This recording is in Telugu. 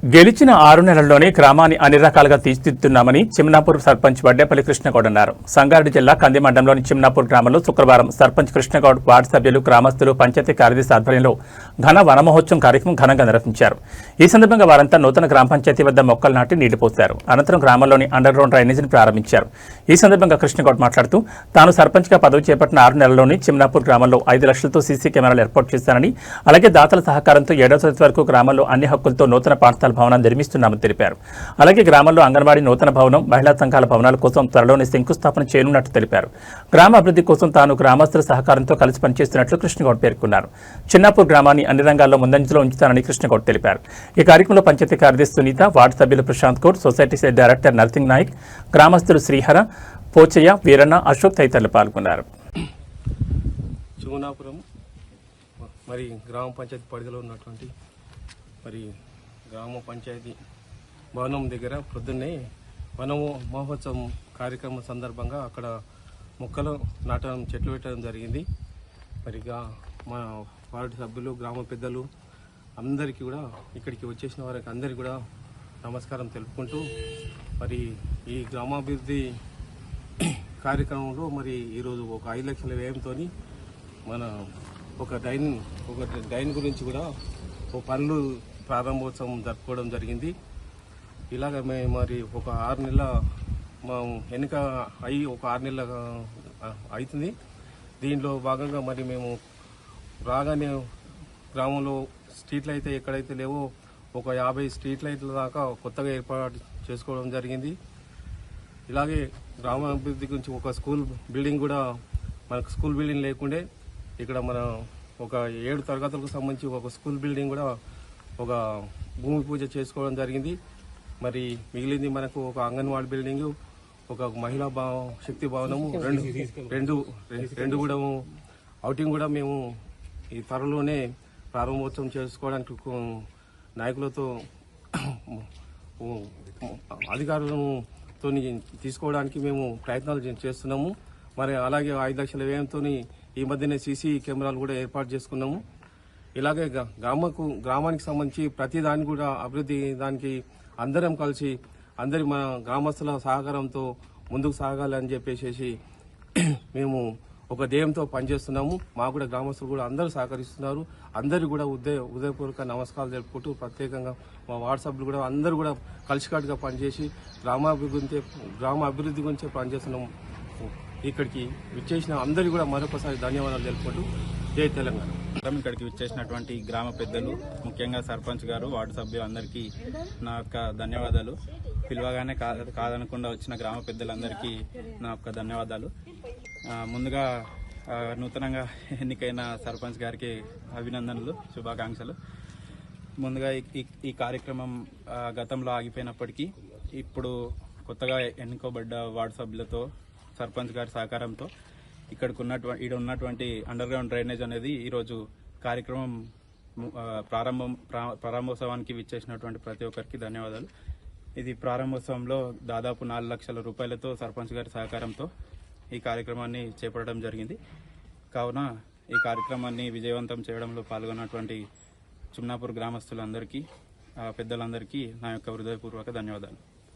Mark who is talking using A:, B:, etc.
A: గెలిచిన 6 నెలల్లోనే గ్రామాన్ని అన్ని రకాలుగా తీర్చిదిద్దుతున్నామని చిమ్నాపూర్ సర్పంచ్ వడ్డేపల్లి కృష్ణగౌడ్ అన్నారు. సంగారెడ్డి జిల్లా కంది మండలంలోని చిమ్నాపూర్ గ్రామంలో శుక్రవారం సర్పంచ్ కృష్ణగౌడ్, వార్డు సభ్యులు, గ్రామస్తులు, పంచాయతీ కార్యదర్శి ఆధ్వర్యంలో ఘన వనమహోత్సవం కార్యక్రమం ఘనంగా నిర్వహించారు. ఈ సందర్భంగా వారంతా నూతన గ్రామ పంచాయతీ వద్ద మొక్కలు నాటి నీళ్లు పోశారు. అనంతరం గ్రామంలోని అండర్ గ్రౌండ్ డ్రైనేజీని ప్రారంభించారు. ఈ సందర్భంగా కృష్ణగౌడ్ మాట్లాడుతూ తాను సర్పంచ్గా పదవి చేపట్టిన 6 నెలల్లోనే చిమ్నాపూర్ గ్రామంలో 5 లక్షలతో సీసీ కెమెరాలు ఏర్పాటు చేశానని, అలాగే దాతల సహకారంతో 7వ తరగతి వరకు గ్రామంలో అన్ని హక్కులతో నూతన పాఠశాల భవనాన్ని నిర్మిస్తున్నామని తెలిపారు. అలాగే గ్రామంలో అంగన్వాడీ నూతన భవనం, మహిళా సంఘాల భవనాల కోసం త్వరలోనే శంకుస్థాపన చేయనున్నట్టు తెలిపారు. గ్రామ అభివృద్ధి కోసం తాను గ్రామస్తుల సహకారంతో కలిసి పనిచేస్తున్నట్లు కృష్ణగౌడ్ పేర్కొన్నారు. చిన్నాపూర్ గ్రామాన్ని అన్ని రంగాల్లో ముందంజలో ఉంచుతానని కృష్ణగౌడ్ తెలిపారు. ఈ కార్యక్రమంలో పంచాయతీ కార్యదర్శి సునీత, వార్డు సభ్యులు ప్రశాంత్ గౌడ్, సొసైటీ డైరెక్టర్ నర్సింగ్ నాయక్, గ్రామస్తులు శ్రీహర, పోచయ్య, వీరన్న, అశోక్ తదితరులు పాల్గొన్నారు.
B: మరి గ్రామ పంచాయతీ పరిధిలో ఉన్నటువంటి గ్రామ పంచాయతీ భవనం దగ్గర పొద్దున్నే వనం మహోత్సవం కార్యక్రమం సందర్భంగా అక్కడ మొక్కలు నాటడం, చెట్లు పెట్టడం జరిగింది. మా వార్డు సభ్యులు, గ్రామ పెద్దలు అందరికీ కూడా, ఇక్కడికి వచ్చేసిన వారికి అందరికీ కూడా నమస్కారం తెలుపుకుంటూ ఈ గ్రామాభివృద్ధి కార్యక్రమంలో ఈరోజు ఒక 5 లక్షల వ్యయంతో మన ఒక డైన్ గురించి కూడా పనులు ప్రారంభోత్సవం జరుపుకోవడం జరిగింది. ఇలాగ మేము ఒక 6 నెలల ఎన్నిక అయ్యి ఒక 6 నెలల అవుతుంది. దీంట్లో భాగంగా మేము రాగానే గ్రామంలో స్ట్రీట్ లైట్లు ఎక్కడైతే లేవో ఒక 50 స్ట్రీట్ లైట్ల దాకా కొత్తగా ఏర్పాటు చేసుకోవడం జరిగింది. ఇలాగే గ్రామాభివృద్ధి గురించి ఒక స్కూల్ బిల్డింగ్ కూడా, మనకు స్కూల్ బిల్డింగ్ లేకుండే ఇక్కడ ఒక 7 తరగతులకు సంబంధించి ఒక స్కూల్ బిల్డింగ్ కూడా ఒక భూమి పూజ చేసుకోవడం జరిగింది. మిగిలింది మనకు ఒక అంగన్వాడీ బిల్డింగ్, ఒక మహిళా శక్తి భవనము, రెండు కూడా అవుటింగ్ కూడా మేము ఈ త్వరలోనే ప్రారంభోత్సవం చేసుకోవడానికి నాయకులతో, అధికారులతో తీసుకోవడానికి మేము ప్రయత్నాలు చేస్తున్నాము. అలాగే 5 లక్షల వ్యయంతో ఈ మధ్యనే సీసీ కెమెరాలు కూడా ఏర్పాటు చేసుకున్నాము. ఇలాగే గ్రామానికి సంబంధించి ప్రతి దాన్ని కూడా అభివృద్ధి దానికి అందరం కలిసి మన గ్రామస్తుల సహకారంతో ముందుకు సాగాలని చెప్పేసి మేము ఒక ధ్యేయంతో పనిచేస్తున్నాము. మాకు కూడా గ్రామస్తులు కూడా అందరూ సహకరిస్తున్నారు. అందరికీ కూడా ఉదయపూర్వక నమస్కారాలు జరుపుకుంటూ, ప్రత్యేకంగా మా వార్డు సభ్యులు కూడా అందరూ కూడా కలిసికట్టుగా పనిచేసి గ్రామ అభివృద్ధి గురించే పనిచేస్తున్నాము. ఇక్కడికి విచ్చేసిన అందరికీ కూడా మరొకసారి ధన్యవాదాలు తెలుపుకుంటూ జై తెలంగాణ.
C: ఇక్కడికి విచ్చేసినటువంటి గ్రామ పెద్దలు, ముఖ్యంగా సర్పంచ్ గారు, వార్డు సభ్యులు అందరికీ నా యొక్క ధన్యవాదాలు. పిలవగానే కాదనకుండా వచ్చిన గ్రామ పెద్దలందరికీ నా యొక్క ధన్యవాదాలు. ముందుగా నూతనంగా ఎన్నికైన సర్పంచ్ గారికి అభినందనలు, శుభాకాంక్షలు. ముందుగా ఈ కార్యక్రమం గతంలో ఆగిపోయినప్పటికీ ఇప్పుడు కొత్తగా ఎన్నుకోబడ్డ వార్డు సభ్యులతో, సర్పంచ్ గారి సహకారంతో ఇక్కడ ఉన్నటువంటి అండర్ గ్రౌండ్ డ్రైనేజ్ అనేది ఈరోజు కార్యక్రమం ప్రారంభోత్సవానికి విచ్చేసినటువంటి ప్రతి ఒక్కరికి ధన్యవాదాలు. ఇది ప్రారంభోత్సవంలో దాదాపు 4 లక్షల రూపాయలతో సర్పంచ్ గారి సహకారంతో ఈ కార్యక్రమాన్ని చేపట్టడం జరిగింది. కావున ఈ కార్యక్రమాన్ని విజయవంతం చేయడంలో పాల్గొన్నటువంటి చిమ్నాపూర్ గ్రామస్తులందరికీ, పెద్దలందరికీ నా యొక్క హృదయపూర్వక ధన్యవాదాలు.